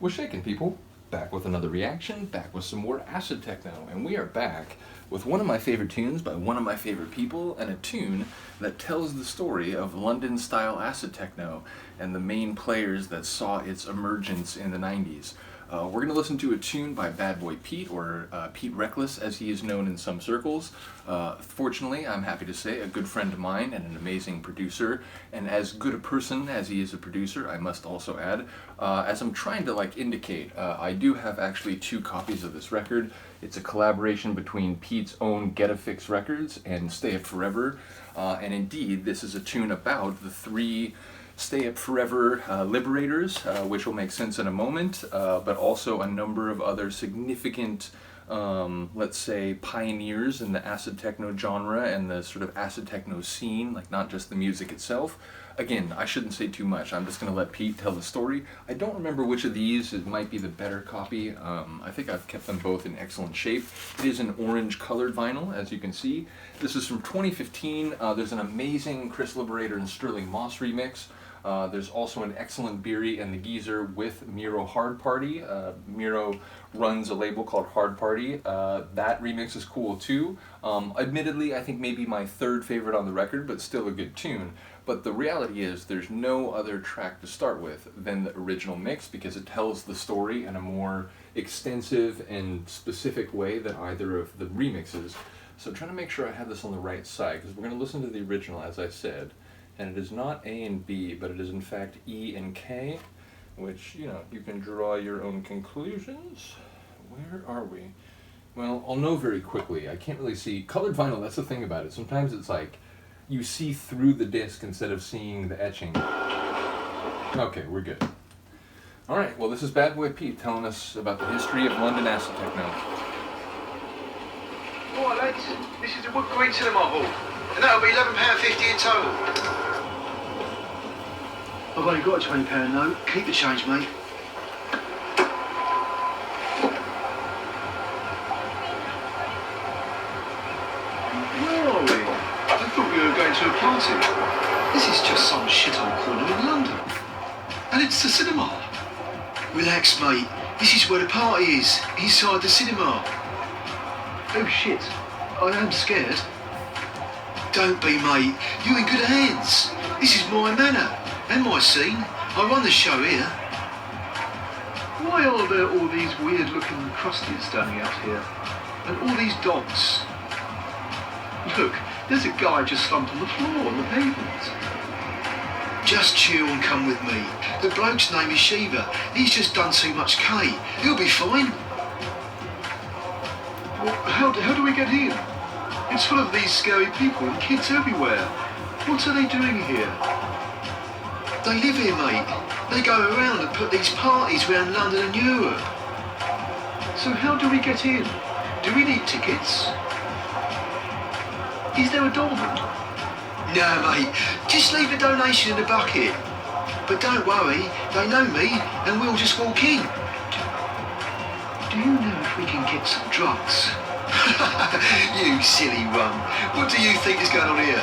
What's shaking, people? Back with another reaction, back with some more acid-techno, and we are back with one of my favorite tunes by one of my favorite people, and a tune that tells the story of London-style acid-techno and the main players that saw its emergence in the 90s. We're going to listen to a tune by Bad Boy Pete, or Pete Reckless as he is known in some circles. Fortunately, I'm happy to say, a good friend of mine and an amazing producer, and as good a person as he is a producer, I must also add. As I'm trying to indicate, I do have actually 2 copies of this record. It's a collaboration between Pete's own Get a Fix Records and Stay It Forever, and indeed, this is a tune about the 3 Stay Up Forever Liberators, which will make sense in a moment, but also a number of other significant, let's say, pioneers in the acid techno genre and the sort of acid techno scene, like not just the music itself. Again, I shouldn't say too much, I'm just going to let Pete tell the story. I don't remember which of these, it might be the better copy. I think I've kept them both in excellent shape. It is an orange colored vinyl, as you can see. This is from 2015, there's an amazing Chris Liberator and Sterling Moss remix. There's also an excellent Beery and the Geezer with Miro Hard Party. Miro runs a label called Hard Party. That remix is cool too. Admittedly, I think maybe my 3rd favorite on the record, but still a good tune. But the reality is there's no other track to start with than the original mix because it tells the story in a more extensive and specific way than either of the remixes. So I'm trying to make sure I have this on the right side because we're going to listen to the original, as I said. And it is not A and B, but it is in fact E and K, which, you can draw your own conclusions. Where are we? Well, I'll know very quickly. I can't really see. Colored vinyl, that's the thing about it. Sometimes it's like you see through the disc instead of seeing the etching. Okay, we're good. Alright, well this is Bad Boy Pete telling us about the history of London acid techno. Alright lads, this is the Wood Green Cinema Hall, and that'll be £11.50 in total. I've only got a £20 note. Keep the change, mate. Where are we? I thought we were going to a party. This is just some shithole corner in London. And it's the cinema. Relax, mate. This is where the party is, inside the cinema. Oh shit, I am scared. Don't be, mate. You're in good hands. This is my manor and my scene. I run the show here. Why are there all these weird-looking crusties standing out here? And all these dogs? Look, there's a guy just slumped on the floor on the pavement. Just chill and come with me. The bloke's name is Shiva. He's just done too much K. He'll be fine. Well, how do we get in? It's full of these scary people and kids everywhere. What are they doing here? They live here, mate. They go around and put these parties around London and Europe. So how do we get in? Do we need tickets? Is there a doorman? No, mate. Just leave a donation in the bucket. But don't worry, they know me and we'll just walk in. Do you know if we can get some drugs? You silly run. What do you think is going on here?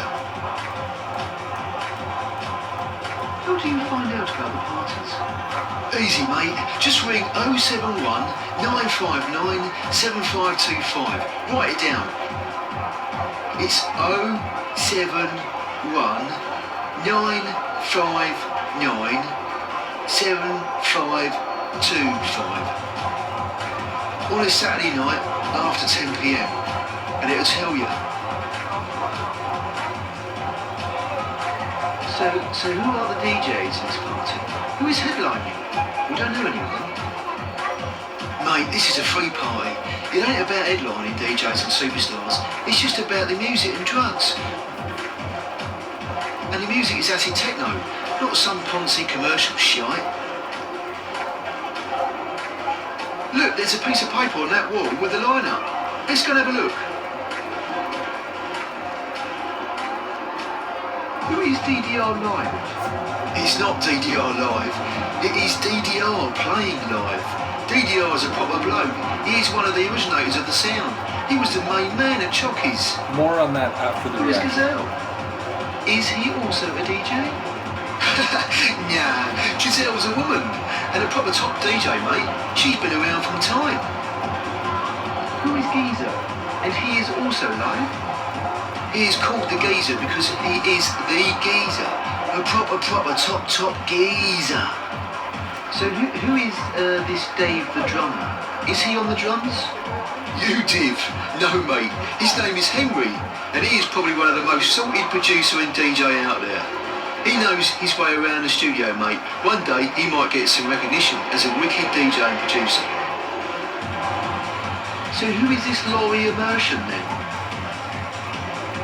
How do you find out about the parties? Easy, mate. Just ring 071 959 7525. Write it down. It's 071 959 7525. On a Saturday night after 10 PM, and it'll tell you. So who are the DJs in this party? Who is headlining? We don't know anyone. Mate, this is a free party. It ain't about headlining DJs and superstars. It's just about the music and drugs. And the music is acid techno, not some poncy commercial shite. Look, there's a piece of paper on that wall with the line-up. Let's go and have a look. Who is DDR Live? It's not DDR Live. It is DDR playing live. DDR is a proper bloke. He is one of the originators of the sound. He was the main man at Chockies. More on that after the Who is reaction. Gazelle? Is he also a DJ? Nah, Giselle's a woman, and a proper top DJ, mate. She's been around from time. Who is Geezer? And he is also live? He is called the Geezer because he is the Geezer. A proper top Geezer. So who is this Dave the drummer? Is he on the drums? You div. No, mate. His name is Henry, and he is probably one of the most sorted producer and DJ out there. He knows his way around the studio, mate. One day he might get some recognition as a wicked DJ and producer. So who is this Laurie Immersion then?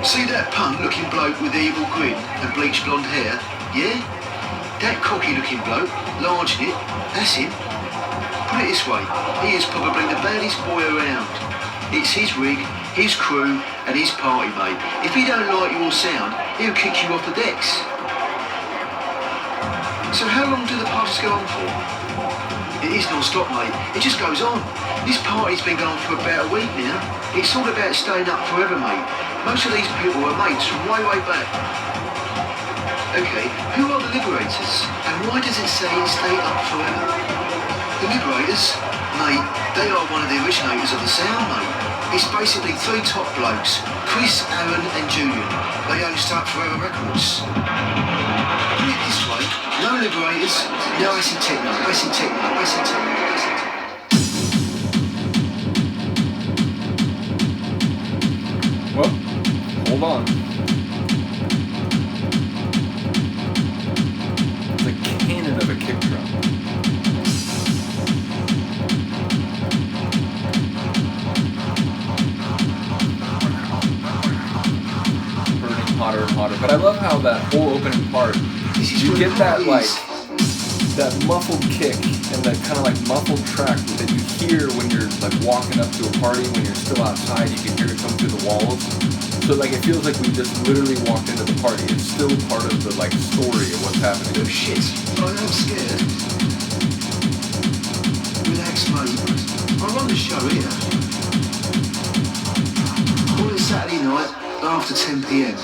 See that punk-looking bloke with the evil grin and bleached blonde hair? Yeah? That cocky-looking bloke, large in it, that's him. Put it this way, he is probably the baddest boy around. It's his rig, his crew, and his party, mate. If he don't like your sound, he'll kick you off the decks. So how long do the parties go on for? It is non-stop, mate. It just goes on. This party's been going for about a week now. It's all about staying up forever, mate. Most of these people are mates from way back. Okay, who are the Liberators? And why does it say stay up forever? The Liberators? Mate, they are one of the originators of the sound, mate. It's basically three top blokes, Chris, Aaron and Julian. They own Start Forever Records. Put it this way, no Liberators, no acid-techno, acid-techno, acid-techno, acid-techno. Well, hold on. It's a cannon of a kick drum. Burning hotter and hotter. But I love how that whole opening part, you get that like that muffled kick and that kind of like muffled track that you hear when you're like walking up to a party when you're still outside. You can hear it come through the walls. So like it feels like we just literally walked into the party. It's still part of the like story of what's happening. Oh shit, I am scared. Relax, mate. I run the show here. Call it Saturday night after 10 PM.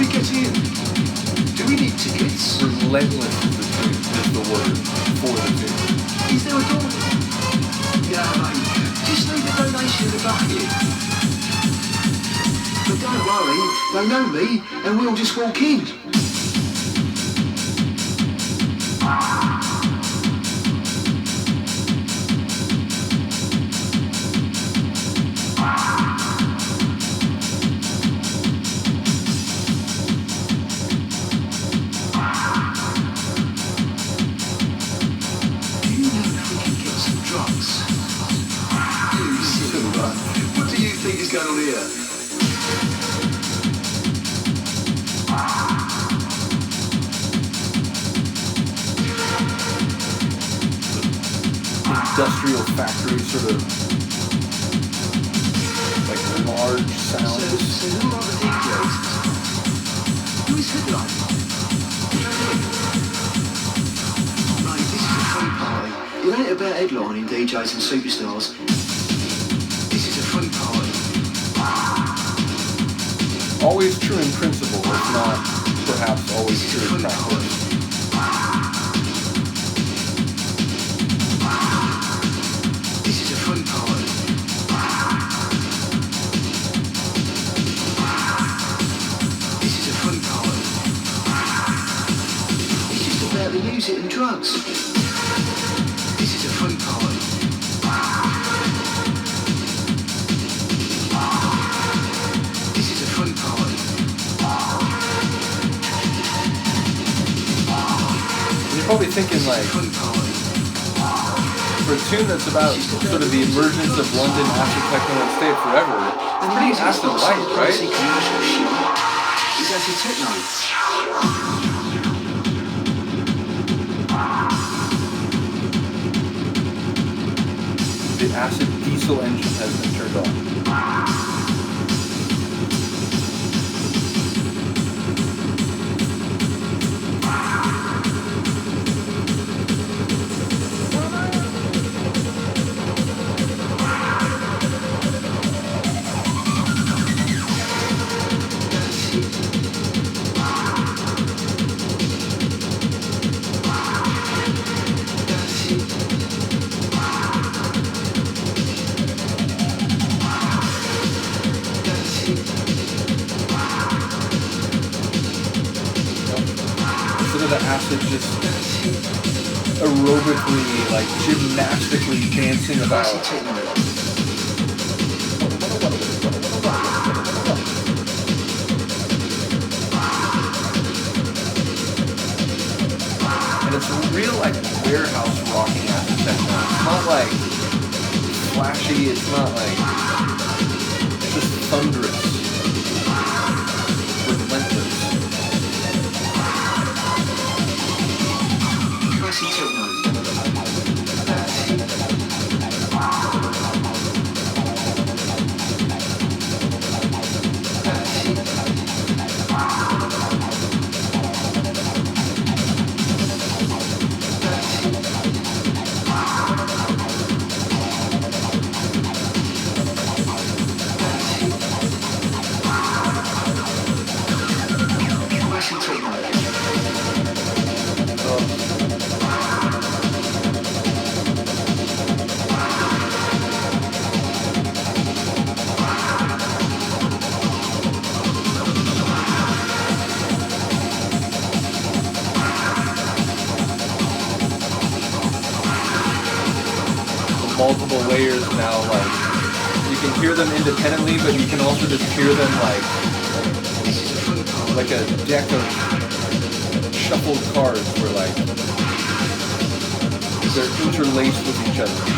Get in. Do we need tickets? Relentless is the word for the tune. Is there a door? Yeah, mate. Just leave a donation in the bucket. But don't worry, they know me and we'll just walk in. What do you think is going on here? Industrial factory sort of like large sounds. So who are the DJs? Who is headlining? Mate, this is a free party. It ain't about headlining DJs and superstars. This is a free party. Always true in principle, if not perhaps always true in practice. This is a free party. This is a free party. It's just about the music and drugs. This is a free party. This is a free party. You're probably thinking like, Free party. for a tune that's about sort of the emergence of London acid-techno and stay it forever, it's pretty acid-light, right? Commercial shit. It's acid-techno. The acid diesel engine has been turned on. the acid just aerobically, like gymnastically dancing about. And it's a real like warehouse rocking acid techno. It's not like flashy, it's not like, it's just thunderous, relentless. Classic techno. Multiple layers now, like, you can hear them independently, but you can also just hear them like a deck of shuffled cards where like they're interlaced with each other.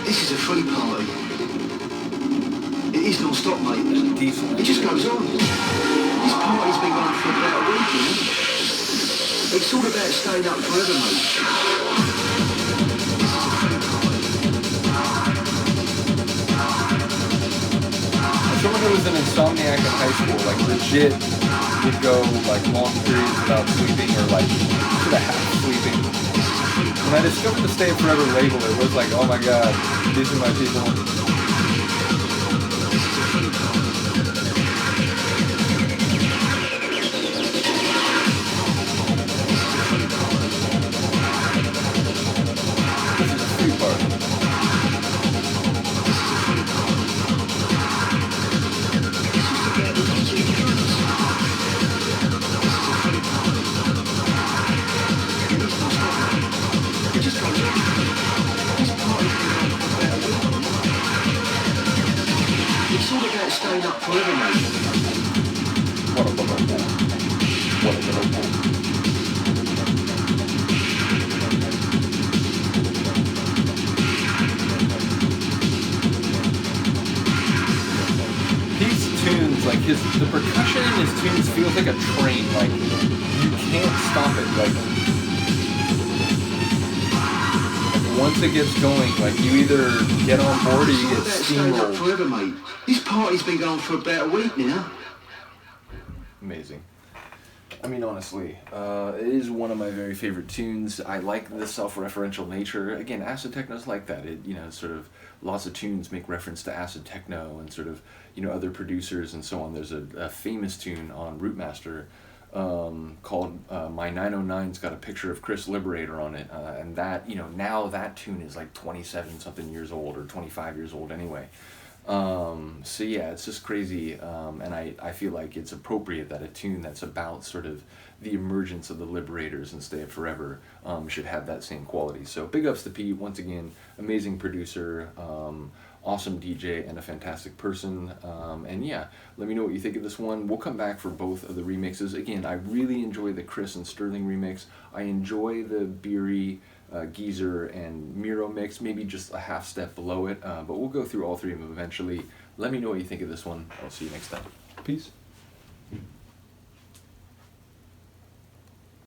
This is a free party. It is non-stop, mate. Decent. It just goes on. This party's been going for about a week, you know? It's all about staying up forever, mate. This is a free party. As someone who was an insomniac in high school, like legit would go like long periods without sleeping or like sort of half sleeping. When I discovered the Stay Forever label, it was like, oh my god, these are my people. This is a free part. It's all about staying up forever, mate. What a little bit. What a little bit. These tunes, like the percussion in his tunes feels like a train. Like you can't stop it. Like once it gets going, like you either get on board or you get steamrolled. Forever, mate. This party's been going for about a week now. Amazing. I mean, honestly, it is one of my very favorite tunes. I like the self-referential nature. Again, acid techno's like that. It, you know, sort of lots of tunes make reference to acid techno and sort of, you know, other producers and so on. There's a famous tune on Rootmaster called My 909's got a picture of Chris Liberator on it, and that, you know, now that tune is like 27 something years old or 25 years old anyway. So yeah, it's just crazy, and I feel like it's appropriate that a tune that's about sort of the emergence of the Liberators and Stay It Forever should have that same quality. So big ups to Pete, once again, amazing producer, awesome DJ, and a fantastic person. And yeah, let me know what you think of this one. We'll come back for both of the remixes. Again, I really enjoy the Chris and Sterling remix. I enjoy the Beery, Geezer, and Miro mix, maybe just a half step below it, but we'll go through all three of them eventually. Let me know what you think of this one. I'll see you next time. Peace.